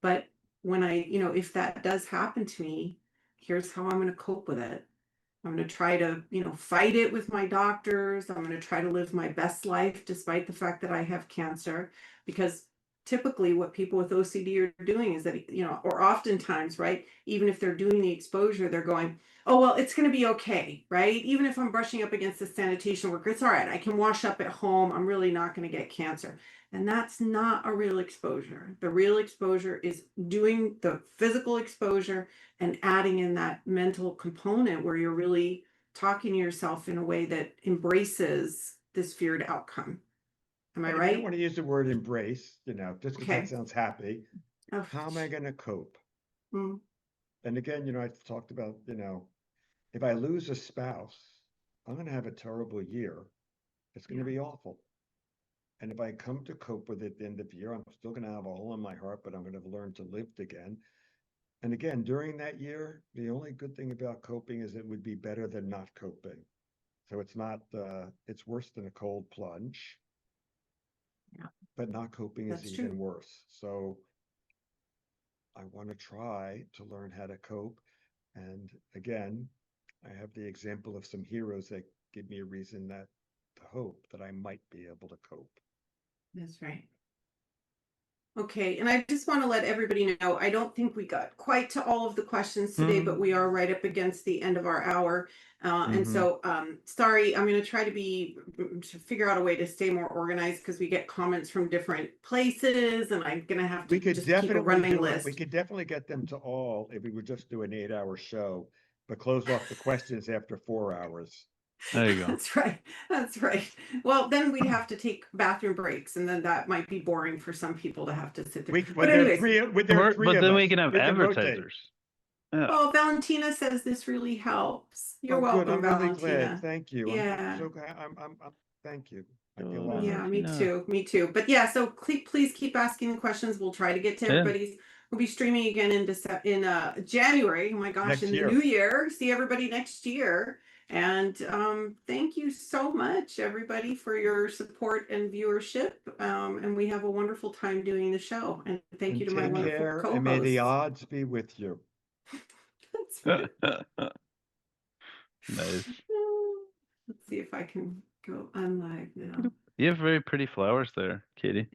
A: But when if that does happen to me, here's how I'm going to cope with it. I'm going to try to, fight it with my doctors. I'm going to try to live my best life despite the fact that I have cancer, because typically what people with OCD are doing is that, or oftentimes, right, even if they're doing the exposure, they're going, oh, well, it's going to be okay, right? Even if I'm brushing up against the sanitation worker, it's all right. I can wash up at home. I'm really not going to get cancer. And that's not a real exposure. The real exposure is doing the physical exposure and adding in that mental component where you're really talking to yourself in a way that embraces this feared outcome. Am I
B: I don't
A: right?
B: want to use the word embrace, just because that
A: Okay.
B: sounds happy.
A: Oh.
B: How am I going to cope?
A: Mm.
B: And again, I've talked about, if I lose a spouse, I'm going to have a terrible year. It's going to be awful. And if I come to cope with it at the end of the year, I'm still going to have a hole in my heart, but I'm going to have learned to live again. And again, during that year, the only good thing about coping is it would be better than not coping. So it's not, it's worse than a cold plunge.
A: Yeah.
B: But not coping is even worse. So I want to try to learn how to cope. And again, I have the example of some heroes that give me a reason to hope that I might be able to cope.
A: That's right. Okay, and I just want to let everybody know, I don't think we got quite to all of the questions today, but we are right up against the end of our hour. And so, sorry, I'm going to try to figure out a way to stay more organized because we get comments from different places and I'm going to have to just keep a running list.
B: We could definitely get them to all if we would just do an 8-hour show, but close off the questions after 4 hours.
C: There you go.
A: That's right. That's right. Well, then we'd have to take bathroom breaks, and then that might be boring for some people to have to sit there.
B: But anyways, but
C: then we can have advertisers.
B: Yeah.
A: Oh, Valentina says this really helps. You're welcome,
B: I'm
A: Valentina.
B: Really glad. Thank you.
A: Yeah.
B: I'm thank you. I feel honored.
A: Yeah, me too. Me too. But yeah, so please keep asking the questions. We'll try to get to everybody's. We'll be streaming again in January. Oh my gosh, in the new year. See everybody next year. And thank you so much, everybody, for your support and viewership. And we have a wonderful time doing the show. And thank you to my wonderful co-hosts.
B: And may the odds be with you.
A: That's right.
C: Nice.
A: Let's see if I can go unlive now.
C: You have very pretty flowers there, Katie.